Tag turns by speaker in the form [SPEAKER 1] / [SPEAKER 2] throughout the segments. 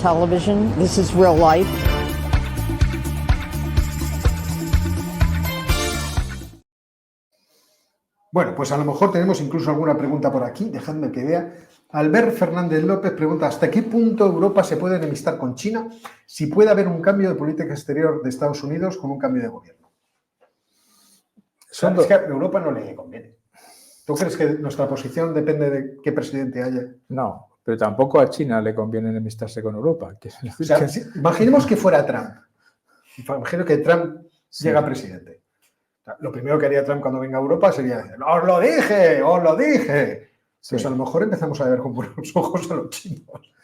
[SPEAKER 1] Television, this is real life.
[SPEAKER 2] Bueno, pues a lo mejor tenemos incluso alguna pregunta por aquí, dejadme que vea. Albert Fernández López pregunta, ¿hasta qué punto Europa se puede enemistar con China si puede haber un cambio de política exterior de Estados Unidos con un cambio de gobierno? Es que a Europa no le conviene. ¿Tú crees que nuestra posición depende de qué presidente haya?
[SPEAKER 3] No, pero tampoco a China le conviene enemistarse con Europa.
[SPEAKER 2] O sea, imaginemos que fuera Trump. Imagino que Trump llega presidente. Lo primero que haría Trump cuando venga a Europa sería decir, ¡os lo dije! ¡Os lo dije! Sí. Pues a lo mejor empezamos a ver con buenos ojos a los chinos.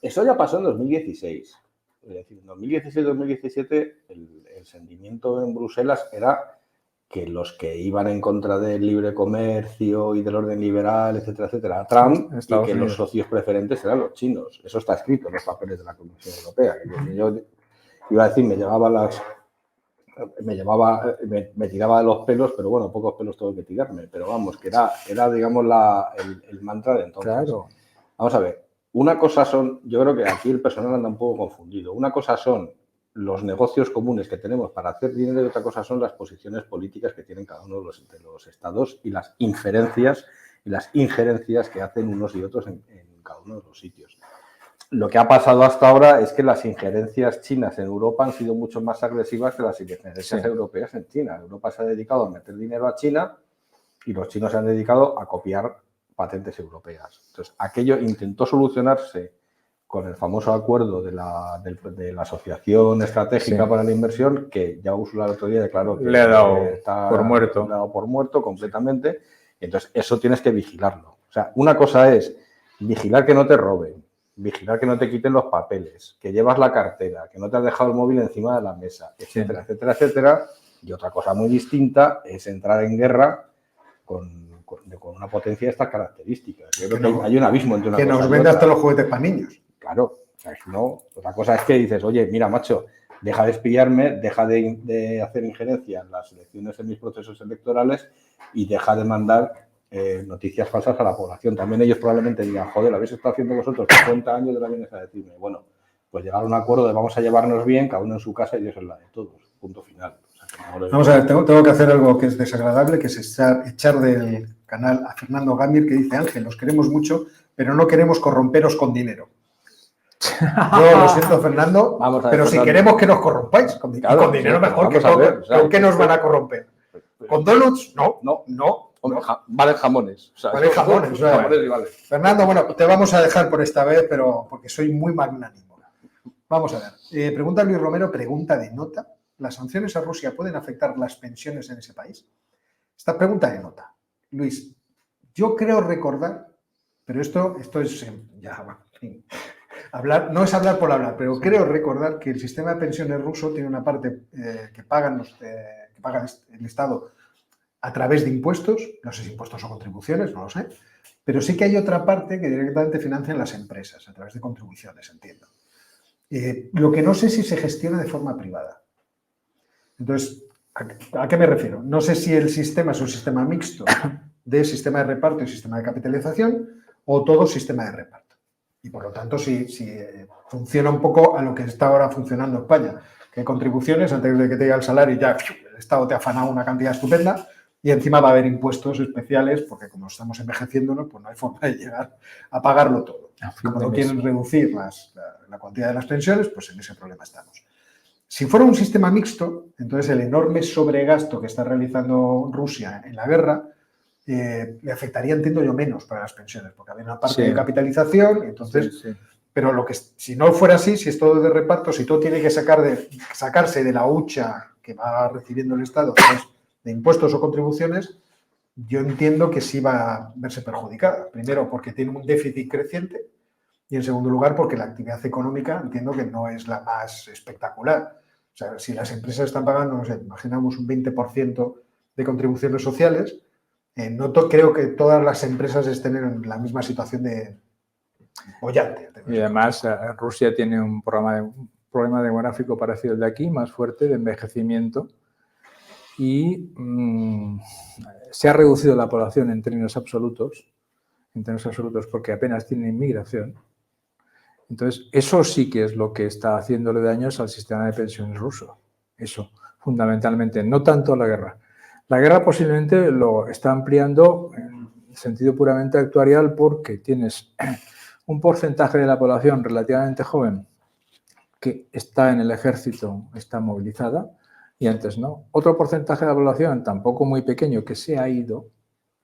[SPEAKER 4] Eso ya pasó en 2016. Es decir, en 2016-2017 el sentimiento en Bruselas era que los que iban en contra del libre comercio y del orden liberal, etcétera, etcétera, a Trump, y que los socios preferentes eran los chinos. Eso está escrito en los papeles de la Comisión Europea. Yo iba a decir, me tiraba de los pelos, pero bueno, pocos pelos tengo que tirarme. Pero vamos, que era digamos, el mantra de entonces.
[SPEAKER 3] Claro.
[SPEAKER 4] Vamos a ver, una cosa son, yo creo que aquí el personal anda un poco confundido. Una cosa son los negocios comunes que tenemos para hacer dinero y otra cosa son las posiciones políticas que tienen cada uno de los estados y las inferencias y las injerencias que hacen unos y otros en cada uno de los sitios. Lo que ha pasado hasta ahora es que las injerencias chinas en Europa han sido mucho más agresivas que las injerencias europeas en China. Europa se ha dedicado a meter dinero a China y los chinos se han dedicado a copiar patentes europeas. Entonces, aquello intentó solucionarse con el famoso acuerdo de la Asociación Estratégica para la Inversión, que ya Ursula el otro día declaró que
[SPEAKER 3] le ha dado por muerto.
[SPEAKER 4] Le ha dado por muerto completamente. Entonces, eso tienes que vigilarlo. O sea, una cosa es vigilar que no te roben, vigilar que no te quiten los papeles, que llevas la cartera, que no te has dejado el móvil encima de la mesa, etcétera, etcétera, etcétera. Y otra cosa muy distinta es entrar en guerra con una potencia de estas características. Yo creo que hay un abismo entre una cosa y otra.
[SPEAKER 2] Que nos venda hasta los juguetes para niños.
[SPEAKER 4] Claro, o sea, no. Otra cosa es que dices, oye, mira, macho, deja de espiarme, deja de hacer injerencia en las elecciones, en mis procesos electorales y deja de mandar noticias falsas a la población. También ellos probablemente digan, joder, lo habéis estado haciendo vosotros 50 años de la vienes a decirme. Bueno, pues llegar a un acuerdo de vamos a llevarnos bien, cada uno en su casa y Dios es la de todos. Punto final. O sea,
[SPEAKER 2] vamos a ver, tengo que hacer algo que es desagradable, que es echar del canal a Fernando Gamir, que dice, Ángel, os queremos mucho, pero no queremos corromperos con dinero. Yo lo siento, Fernando, pero si queremos que nos corrompáis, con dinero mejor que todo. ¿Con qué nos van a corromper? ¿Con donuts? No.
[SPEAKER 4] Valen jamones.
[SPEAKER 2] Valen jamones. Fernando, bueno, te vamos a dejar por esta vez, pero porque soy muy magnánimo. Vamos a ver. Pregunta Luis Romero, pregunta de nota. ¿Las sanciones a Rusia pueden afectar las pensiones en ese país? Esta pregunta de nota. Luis, yo creo recordar, pero esto es ya, en fin. No es hablar por hablar, pero creo recordar que el sistema de pensiones ruso tiene una parte que paga el Estado a través de impuestos, no sé si impuestos o contribuciones, no lo sé, pero sí que hay otra parte que directamente financian las empresas a través de contribuciones, entiendo. Lo que no sé si se gestiona de forma privada. Entonces, ¿a qué me refiero? No sé si el sistema es un sistema mixto de sistema de reparto y sistema de capitalización o todo sistema de reparto. Y por lo tanto, si funciona un poco a lo que está ahora funcionando en España, que hay contribuciones, antes de que te llegue el salario ya el Estado te ha afanado una cantidad estupenda y encima va a haber impuestos especiales porque como estamos envejeciéndonos, pues no hay forma de llegar a pagarlo todo. Como no quieren reducir la cuantía de las pensiones, pues en ese problema estamos. Si fuera un sistema mixto, entonces el enorme sobregasto que está realizando Rusia en la guerra le afectaría, entiendo yo, menos para las pensiones, porque había una parte de capitalización, entonces, pero si no fuera así, si es todo de reparto, si todo tiene que sacarse de la hucha que va recibiendo el Estado, de impuestos o contribuciones, yo entiendo que sí va a verse perjudicada. Primero, porque tiene un déficit creciente y, en segundo lugar, porque la actividad económica entiendo que no es la más espectacular. O sea, si las empresas están pagando, no sé, imaginamos un 20% de contribuciones sociales, no creo que todas las empresas estén en la misma situación de bollante.
[SPEAKER 3] Y además Rusia tiene un problema demográfico parecido al de aquí, más fuerte, de envejecimiento. Y se ha reducido la población en términos absolutos porque apenas tiene inmigración. Entonces, eso sí que es lo que está haciéndole daños al sistema de pensiones ruso. Eso, fundamentalmente, no tanto la guerra. La guerra posiblemente lo está ampliando en sentido puramente actuarial porque tienes un porcentaje de la población relativamente joven que está en el ejército, está movilizada, y antes no. Otro porcentaje de la población, tampoco muy pequeño, que se ha ido,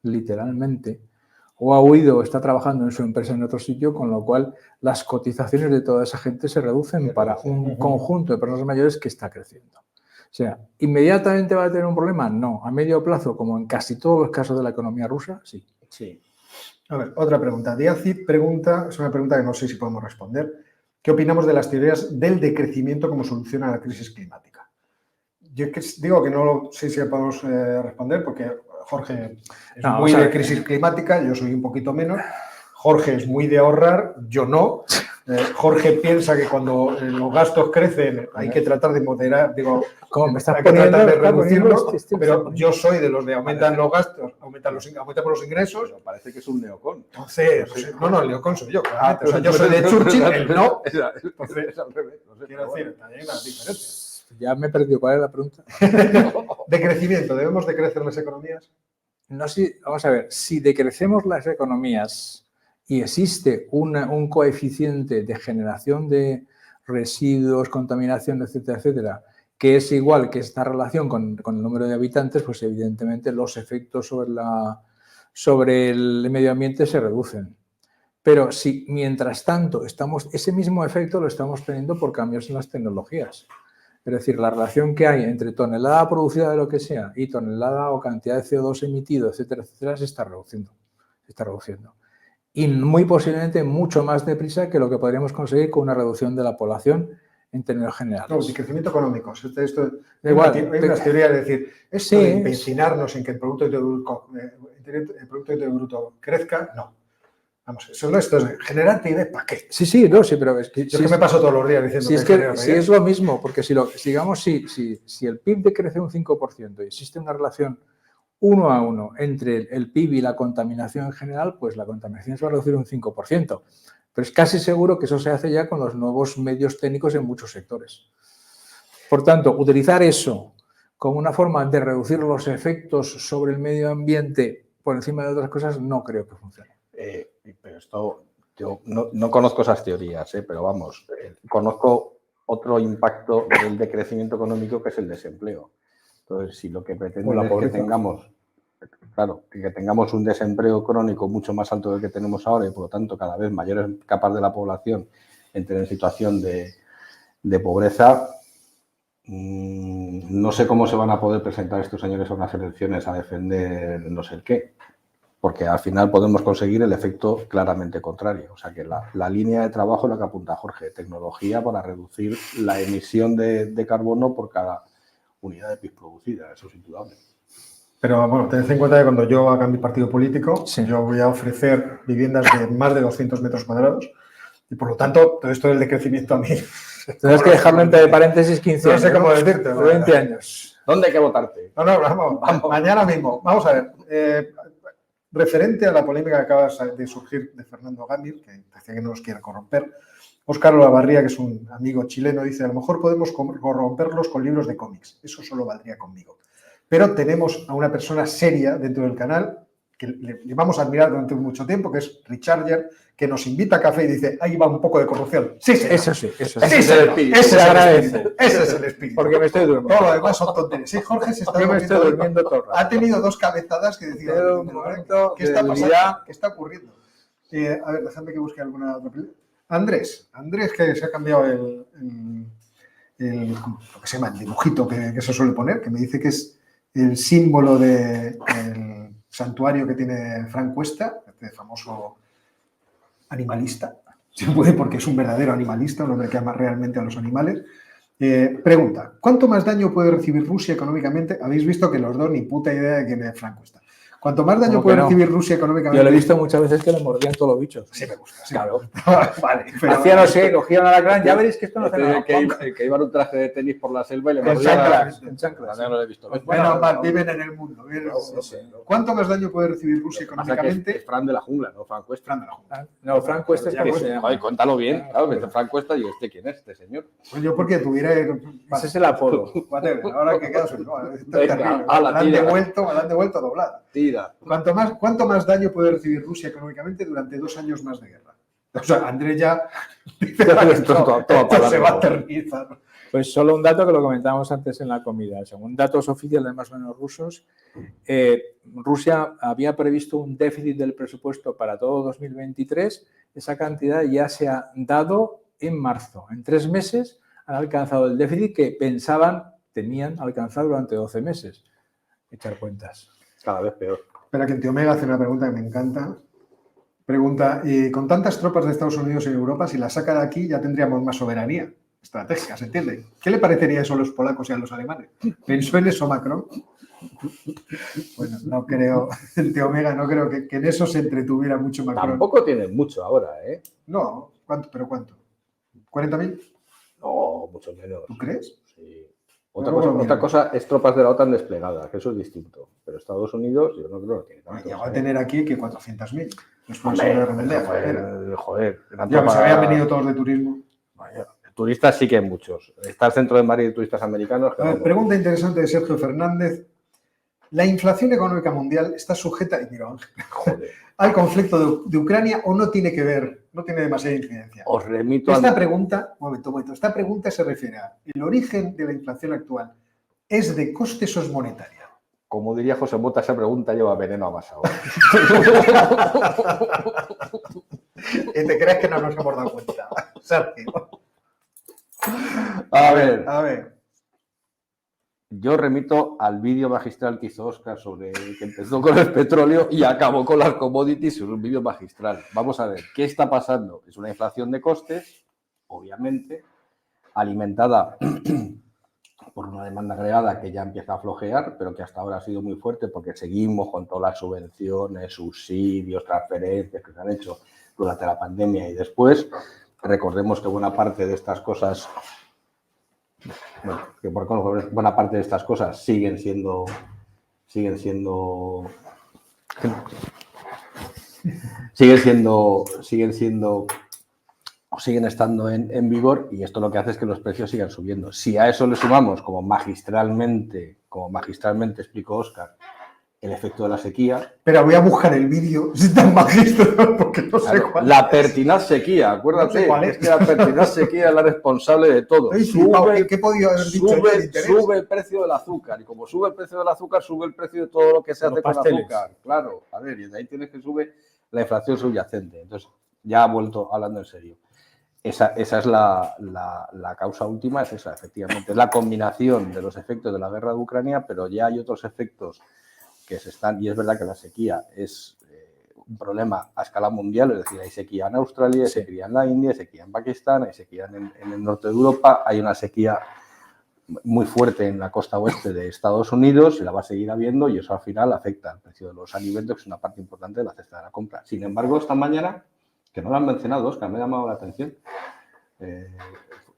[SPEAKER 3] literalmente, o ha huido o está trabajando en su empresa en otro sitio, con lo cual las cotizaciones de toda esa gente se reducen para un conjunto de personas mayores que está creciendo. O sea, ¿inmediatamente va a tener un problema? No. A medio plazo, como en casi todos los casos de la economía rusa, sí.
[SPEAKER 2] Sí. A ver, otra pregunta. Diacid pregunta, es una pregunta que no sé si podemos responder. ¿Qué opinamos de las teorías del decrecimiento como solución a la crisis climática? Yo digo que no sé si podemos responder porque Jorge es muy de crisis climática, yo soy un poquito menos. Jorge es muy de ahorrar, yo no. Jorge piensa que cuando los gastos crecen hay que tratar de moderar, digo,
[SPEAKER 3] ¿cómo me estás
[SPEAKER 2] hay que
[SPEAKER 3] poniendo,
[SPEAKER 2] tratar de reducirlo,
[SPEAKER 3] este
[SPEAKER 2] pero yo soy de los de aumentan los gastos, aumentamos los ingresos.
[SPEAKER 4] Pero parece que es un neocon.
[SPEAKER 2] Entonces, no, el neocon soy yo, claramente. O sea, yo soy de Churchill, él no.
[SPEAKER 4] Entonces, es al revés. No sé,
[SPEAKER 2] Quiero decir, hay una diferencia.
[SPEAKER 3] Ya me he perdido. ¿Cuál es la pregunta?
[SPEAKER 2] De crecimiento, ¿debemos decrecer las economías?
[SPEAKER 3] No, vamos a ver, si decrecemos las economías y existe un coeficiente de generación de residuos, contaminación, etcétera, etcétera, que es igual que esta relación con el número de habitantes, pues evidentemente los efectos sobre el medio ambiente se reducen. Pero si mientras tanto ese mismo efecto lo estamos teniendo por cambios en las tecnologías. Es decir, la relación que hay entre tonelada producida de lo que sea y tonelada o cantidad de CO2 emitido, etcétera, etcétera, se está reduciendo. Y muy posiblemente mucho más deprisa que lo que podríamos conseguir con una reducción de la población en términos generales.
[SPEAKER 2] No, decrecimiento económico.
[SPEAKER 3] Da igual.
[SPEAKER 2] Hay unas teorías de decir, esto de empecinarnos en que el Producto Interior Bruto crezca, no. Vamos, esto es generar PIB, ¿para qué?
[SPEAKER 3] Sí, pero es que...
[SPEAKER 2] Yo me paso todos los días diciendo
[SPEAKER 3] si es lo mismo, porque si el PIB decrece un 5% y existe una relación 1 a 1 entre el PIB y la contaminación en general, pues la contaminación se va a reducir un 5%. Pero es casi seguro que eso se hace ya con los nuevos medios técnicos en muchos sectores. Por tanto, utilizar eso como una forma de reducir los efectos sobre el medio ambiente por encima de otras cosas, no creo que funcione.
[SPEAKER 4] Pero esto, yo no conozco esas teorías, pero vamos, conozco otro impacto del decrecimiento económico que es el desempleo. Entonces, si lo que pretende es que tengamos un desempleo crónico mucho más alto del que tenemos ahora y por lo tanto cada vez mayores capas de la población entren en situación de pobreza, no sé cómo se van a poder presentar estos señores a unas elecciones a defender no sé el qué. Porque al final podemos conseguir el efecto claramente contrario. O sea que la línea de trabajo es la que apunta Jorge, tecnología para reducir la emisión de carbono por cada unidad de PIB producida, eso es indudable.
[SPEAKER 2] Pero bueno, tened en cuenta que cuando yo haga mi partido político, yo voy a ofrecer viviendas de más de 200 metros cuadrados y por lo tanto todo esto del decrecimiento a mí...
[SPEAKER 3] Tienes que dejarlo entre paréntesis 15 años.
[SPEAKER 2] No sé cómo decirte.
[SPEAKER 3] 20 años.
[SPEAKER 4] ¿Dónde hay que votarte?
[SPEAKER 2] No, vamos. Mañana mismo. Vamos a ver. Referente a la polémica que acaba de surgir de Fernando Gámez, que decía que no nos quiere corromper, Óscar Olavarría, que es un amigo chileno, dice, a lo mejor podemos corromperlos con libros de cómics. Eso solo valdría conmigo. Pero tenemos a una persona seria dentro del canal, que le vamos a admirar durante mucho tiempo, que es Richarger, que nos invita a café y dice, ahí va un poco de corrupción. Sí, señor.
[SPEAKER 3] Eso sí.
[SPEAKER 2] Ese es el espíritu. Ese es el espíritu.
[SPEAKER 3] Porque me estoy durmiendo.
[SPEAKER 2] Todo lo demás son tonterías. Sí, Jorge se está
[SPEAKER 3] durmiendo todo el rato.
[SPEAKER 2] Ha tenido 2 cabezadas que decía, ¿qué está pasando? ¿Qué está ocurriendo? A ver, déjame que busque alguna otra película. Andrés, que se ha cambiado lo que se llama el dibujito que se suele poner, que me dice que es el símbolo del santuario que tiene Frank Cuesta, este famoso animalista, se puede porque es un verdadero animalista, un hombre que ama realmente a los animales. Pregunta, ¿cuánto más daño puede recibir Rusia económicamente? Habéis visto que los dos ni puta idea de quién es Frank Cuesta. Cuanto más daño
[SPEAKER 3] ¿Cómo
[SPEAKER 2] puede
[SPEAKER 3] que no?
[SPEAKER 2] recibir Rusia económicamente...
[SPEAKER 3] Yo lo he visto muchas veces que le mordían todos los bichos.
[SPEAKER 2] Sí me gusta. Sí
[SPEAKER 3] Claro.
[SPEAKER 2] me gusta. Vale, pero...
[SPEAKER 3] Hacía no sé, cogían a la gran, ya veréis que esto no hace nada.
[SPEAKER 4] que iban un traje de tenis por la selva y le
[SPEAKER 2] Con
[SPEAKER 4] mordían
[SPEAKER 2] chanclas,
[SPEAKER 3] en chanclas.
[SPEAKER 4] No lo he visto.
[SPEAKER 2] Menos mal, viven en el mundo. viven en el mundo.
[SPEAKER 3] Sí, sí.
[SPEAKER 2] ¿Cuánto más daño puede recibir Rusia
[SPEAKER 4] Lo que pasa es que
[SPEAKER 2] económicamente?
[SPEAKER 4] es Fran de la jungla, no Fran Cuesta.
[SPEAKER 2] Fran de la Junta.
[SPEAKER 3] No, Franco, este es
[SPEAKER 4] Ya
[SPEAKER 3] como
[SPEAKER 4] que-
[SPEAKER 3] se llama.
[SPEAKER 4] Joder, cuéntalo bien, claro, que Fran Cuesta y ¿quién es este señor?
[SPEAKER 2] Pues yo porque tuviera...
[SPEAKER 3] Ese es el apodo.
[SPEAKER 2] Whatever, ahora que quedo soy yo. Esto es
[SPEAKER 4] Venga,
[SPEAKER 2] terrible.
[SPEAKER 4] ala,
[SPEAKER 2] Me la han
[SPEAKER 4] tira.
[SPEAKER 2] devuelto doblada.
[SPEAKER 4] Tira.
[SPEAKER 2] ¿Cuánto más daño puede recibir Rusia económicamente durante 2 años más de guerra? O sea, Andrés ya dice
[SPEAKER 4] Todo
[SPEAKER 2] esto
[SPEAKER 4] para
[SPEAKER 2] se va a
[SPEAKER 4] largo.
[SPEAKER 2] eternizar.
[SPEAKER 3] Pues solo un dato que lo comentábamos antes en la comida. Según datos oficiales más o menos rusos, Rusia había previsto un déficit del presupuesto para todo 2023. Esa cantidad ya se ha dado en marzo. En 3 meses han alcanzado el déficit que tenían alcanzado durante 12 meses. Echar cuentas.
[SPEAKER 4] Cada vez peor.
[SPEAKER 2] Espera, que Tío Omega hace una pregunta que me encanta. Pregunta, con tantas tropas de Estados Unidos en Europa, si las saca de aquí ya tendríamos más soberanía estratégica, ¿se entiende? ¿Qué le parecería eso a los polacos y a los alemanes? ¿Pensó en eso Macron? Bueno, no creo, el Tío Omega, no creo que en eso se entretuviera mucho Macron.
[SPEAKER 4] Tampoco tienen mucho ahora, ¿eh?
[SPEAKER 2] No, ¿cuánto? ¿Pero cuánto? ¿40.000?
[SPEAKER 4] No, mucho menos.
[SPEAKER 2] ¿Tú crees?
[SPEAKER 4] Sí.
[SPEAKER 2] Luego lo
[SPEAKER 4] Otra
[SPEAKER 2] miro.
[SPEAKER 4] cosa es tropas de la OTAN desplegadas, que eso es distinto. Pero Estados Unidos, yo no creo que tiene tanto.
[SPEAKER 2] Llegó a tener aquí que 400.000. Después
[SPEAKER 4] Hombre,
[SPEAKER 2] de rebeldía.
[SPEAKER 4] joder, eran
[SPEAKER 2] Ya, pues
[SPEAKER 4] tropas-
[SPEAKER 2] se habían venido todos de turismo.
[SPEAKER 4] Vaya, turistas sí que hay muchos. Está el centro de Madrid de turistas americanos. que
[SPEAKER 2] A ver,
[SPEAKER 4] vamos.
[SPEAKER 2] pregunta interesante de Sergio Fernández. ¿La inflación económica mundial está sujeta, y mira, Ángel,
[SPEAKER 4] Joder.
[SPEAKER 2] al conflicto de Ucrania o no tiene que ver, no tiene demasiada incidencia?
[SPEAKER 4] Os remito
[SPEAKER 2] Esta
[SPEAKER 4] al...
[SPEAKER 2] pregunta, un momento, esta pregunta se refiere a el origen de la inflación actual es de costes o es monetaria.
[SPEAKER 4] Como diría José Mota, esa pregunta lleva veneno amasado.
[SPEAKER 2] ¿Y te crees que no nos hemos dado cuenta? Sergio.
[SPEAKER 4] A ver,
[SPEAKER 2] A ver.
[SPEAKER 4] yo remito al vídeo magistral que hizo Óscar sobre que empezó con el petróleo y acabó con las commodities. Es un vídeo magistral. Vamos a ver, ¿qué está pasando? Es una inflación de costes, obviamente, alimentada por una demanda agregada que ya empieza a flojear, pero que hasta ahora ha sido muy fuerte porque seguimos con todas las subvenciones, subsidios, transferencias que se han hecho durante la pandemia y después. Recordemos que buena parte de estas cosas, buena parte de estas cosas siguen estando en vigor, y esto lo que hace es que los precios sigan subiendo. Si a eso le sumamos, como magistralmente explicó Óscar, el efecto de la sequía,
[SPEAKER 2] Pero voy a buscar el vídeo, si tan magistral, porque no sé cuál
[SPEAKER 4] la
[SPEAKER 2] es.
[SPEAKER 4] pertinaz sequía, acuérdate,
[SPEAKER 2] No sé cuál es.
[SPEAKER 4] es que la pertinaz sequía es la responsable de todo.
[SPEAKER 2] Estoy flipado, ¿qué he podido haber dicho yo de interés?
[SPEAKER 4] Sube el precio del azúcar, y como sube el precio del azúcar, sube el precio de todo lo que se
[SPEAKER 3] Los
[SPEAKER 4] hace con
[SPEAKER 3] pasteles.
[SPEAKER 4] azúcar. Claro, a ver, y de ahí tienes que sube la inflación subyacente. Entonces, ya ha vuelto hablando en serio. Esa es la causa última, es esa, efectivamente. Es la combinación de los efectos de la guerra de Ucrania, pero ya hay otros efectos que se están, y es verdad que la sequía es un problema a escala mundial, es decir, hay sequía en Australia, hay
[SPEAKER 3] Sí.
[SPEAKER 4] sequía en la India, hay sequía en Pakistán, hay sequía en el norte de Europa, hay una sequía muy fuerte en la costa oeste de Estados Unidos y la va a seguir habiendo, y eso al final afecta al precio de los alimentos, que es una parte importante de la cesta de la compra. Sin embargo, esta mañana, que no lo han mencionado, Óscar, me ha llamado la atención,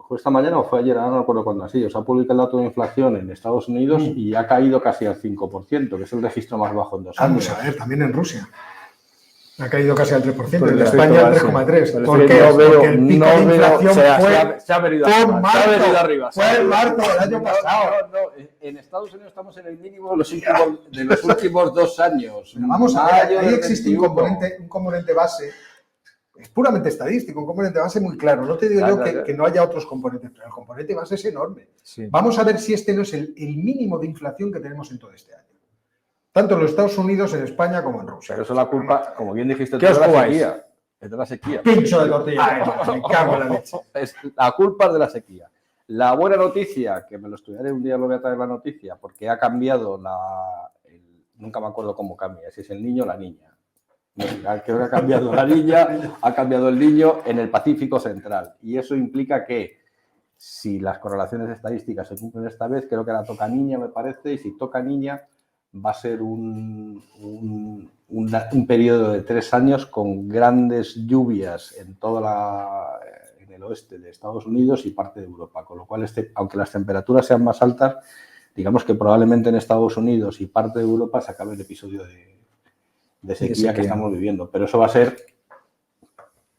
[SPEAKER 4] ¿fue esta mañana o fue ayer? Ahora no recuerdo cuándo así. Se ha publicado el dato de inflación en Estados Unidos y ha caído casi al 5%, que es el registro más bajo en 2 años.
[SPEAKER 2] Vamos a ver, también en Rusia. Ha caído casi al 3%,
[SPEAKER 3] Por
[SPEAKER 2] en
[SPEAKER 3] el
[SPEAKER 2] España al
[SPEAKER 3] efecto
[SPEAKER 2] 3,3%.
[SPEAKER 3] base.
[SPEAKER 2] ¿Por
[SPEAKER 3] Por el
[SPEAKER 2] qué?
[SPEAKER 3] efecto
[SPEAKER 2] Porque el pico de inflación
[SPEAKER 4] se ha venido
[SPEAKER 2] fue
[SPEAKER 4] arriba.
[SPEAKER 2] marzo,
[SPEAKER 4] Se ha venido arriba.
[SPEAKER 2] fue en marzo del año pasado.
[SPEAKER 4] No, en Estados Unidos estamos en el mínimo de los últimos 2 años.
[SPEAKER 2] Pero vamos a ver,
[SPEAKER 4] Mayo
[SPEAKER 2] ahí
[SPEAKER 4] del
[SPEAKER 2] existe un
[SPEAKER 4] 21.
[SPEAKER 2] componente base, es puramente estadístico, un componente base muy claro. No te digo
[SPEAKER 4] Claro,
[SPEAKER 2] yo
[SPEAKER 4] claro.
[SPEAKER 2] que no haya otros componentes, pero el componente base es enorme.
[SPEAKER 3] Sí.
[SPEAKER 2] Vamos a ver si este no es el mínimo de inflación que tenemos en todo este año. Tanto en los Estados Unidos, en España, como en Rusia.
[SPEAKER 4] Pero eso es la culpa, como bien dijiste,
[SPEAKER 3] ¿Qué
[SPEAKER 4] tú,
[SPEAKER 3] os
[SPEAKER 4] de la
[SPEAKER 3] jugáis?
[SPEAKER 4] sequía. Es de la sequía.
[SPEAKER 2] Pincho de tortilla. Me cago en la leche.
[SPEAKER 4] La culpa es de la sequía. La buena noticia, que me lo estudiaré un día, lo voy a traer la noticia, porque ha cambiado nunca me acuerdo cómo cambia, si es el niño o la niña. Creo que ha cambiado la niña, ha cambiado el niño en el Pacífico Central. Y eso implica que si las correlaciones estadísticas se cumplen esta vez, creo que ahora toca niña, me parece, y si toca niña, va a ser un periodo de 3 años con grandes lluvias en en el oeste de Estados Unidos y parte de Europa, con lo cual, aunque las temperaturas sean más altas, digamos que probablemente en Estados Unidos y parte de Europa se acabe el episodio de sequía que estamos viviendo, pero eso va a ser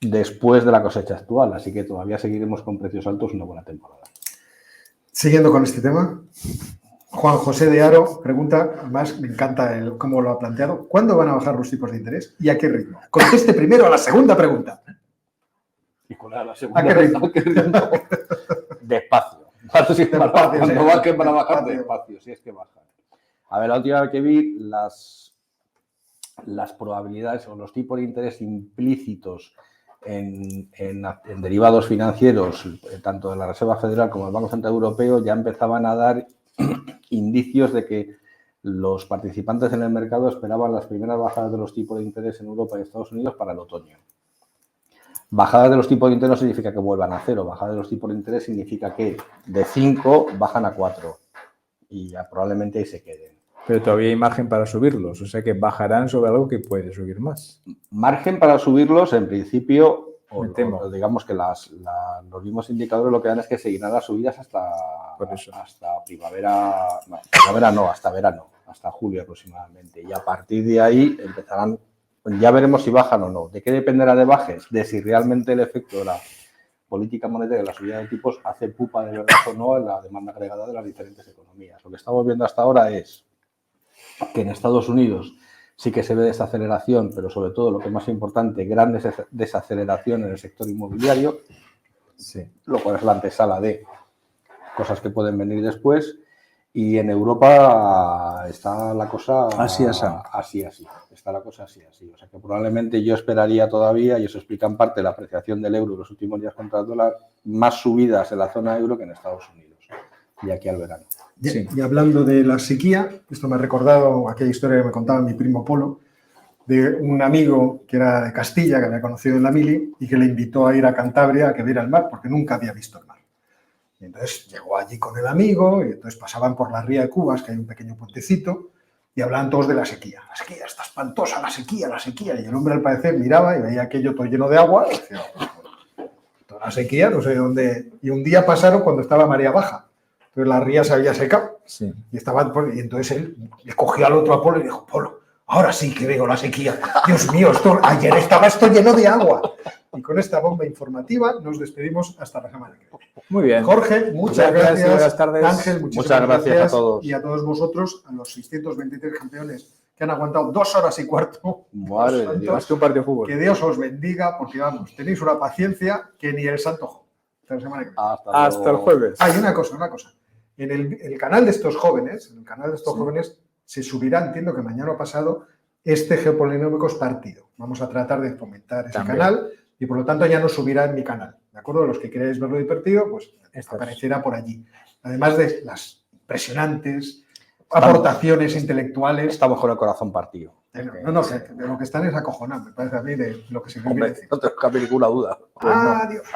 [SPEAKER 4] después de la cosecha actual, así que todavía seguiremos con precios altos una buena temporada.
[SPEAKER 2] Siguiendo con este tema, Juan José de Aro pregunta, además me encanta cómo lo ha planteado, ¿cuándo van a bajar los tipos de interés y a qué ritmo? Conteste primero a la segunda pregunta.
[SPEAKER 4] ¿Y cuál era la segunda?
[SPEAKER 2] ¿A qué ritmo?
[SPEAKER 4] Despacio. Cuando bajen van a bajar despacio, si es que bajan. A ver, la última vez que vi las probabilidades o los tipos de interés implícitos en derivados financieros, tanto de la Reserva Federal como del Banco Central Europeo, ya empezaban a dar indicios de que los participantes en el mercado esperaban las primeras bajadas de los tipos de interés en Europa y Estados Unidos para el otoño. Bajadas de los tipos de interés no significa que vuelvan a cero, bajadas de los tipos de interés significa que de 5 bajan a 4 y ya probablemente ahí se queden.
[SPEAKER 3] Pero todavía hay margen para subirlos, o sea que bajarán sobre algo que puede subir más.
[SPEAKER 4] Margen para subirlos, en principio,
[SPEAKER 3] temo.
[SPEAKER 4] digamos que los mismos indicadores lo que dan es que seguirán las subidas hasta primavera, hasta verano, hasta julio aproximadamente. Y a partir de ahí empezarán, ya veremos si bajan o no. ¿De qué dependerá de bajes? De si realmente el efecto de la política monetaria y la subida de tipos hace pupa de verdad o no en la demanda agregada de las diferentes economías. Lo que estamos viendo hasta ahora es que en Estados Unidos sí que se ve desaceleración, pero sobre todo, lo que es más importante, gran desaceleración en el sector inmobiliario,
[SPEAKER 3] Sí.
[SPEAKER 4] lo cual es la antesala de cosas que pueden venir después. Y en Europa está la cosa así. Está la cosa así. O sea que probablemente yo esperaría todavía, y eso explica en parte la apreciación del euro los últimos días contra el dólar, más subidas en la zona euro que en Estados Unidos, y aquí al verano.
[SPEAKER 2] Sí. Y hablando de la sequía, esto me ha recordado aquella historia que me contaba mi primo Polo, de un amigo que era de Castilla, que había conocido en la mili, y que le invitó a ir a Cantabria a que viera el mar, porque nunca había visto el mar. Y entonces llegó allí con el amigo, y entonces pasaban por la ría de Cubas, que hay un pequeño puentecito, y hablaban todos de la sequía. La sequía está espantosa, la sequía. Y el hombre, al parecer, miraba y veía aquello todo lleno de agua, y decía, toda la sequía, no sé dónde. Y un día pasaron cuando estaba marea baja. Entonces la ría se había secado.
[SPEAKER 3] Sí.
[SPEAKER 2] Y entonces él le cogió al otro a Polo y dijo, Polo, ahora sí que veo la sequía. Dios mío, ayer estaba esto lleno de agua. Y con esta bomba informativa nos despedimos hasta la semana que viene.
[SPEAKER 3] Muy bien.
[SPEAKER 2] Jorge, muchas gracias.
[SPEAKER 3] Buenas tardes.
[SPEAKER 2] Ángel,
[SPEAKER 4] muchas gracias a todos.
[SPEAKER 2] Y a todos vosotros, a los 623 campeones que han aguantado 2 horas y cuarto.
[SPEAKER 4] Madre de Dios.
[SPEAKER 3] Más que un partido de fútbol.
[SPEAKER 2] Que Dios os bendiga, porque vamos, tenéis una paciencia que ni el santo Job. Hasta la semana que viene.
[SPEAKER 3] Hasta el jueves.
[SPEAKER 2] Hay una cosa. En el canal de estos jóvenes, se subirá, entiendo que mañana o pasado, este Geopolinómicos partido. Vamos a tratar de fomentar ese canal y por lo tanto ya no subirá en mi canal. ¿De acuerdo? Los que queráis verlo divertido, pues aparecerá por allí. Además de las impresionantes aportaciones intelectuales.
[SPEAKER 4] Estamos con el corazón partido.
[SPEAKER 2] No sé, de lo que están es acojonante, me parece a mí, de lo que se quiere decir.
[SPEAKER 4] No tengo ninguna duda.
[SPEAKER 2] Adiós.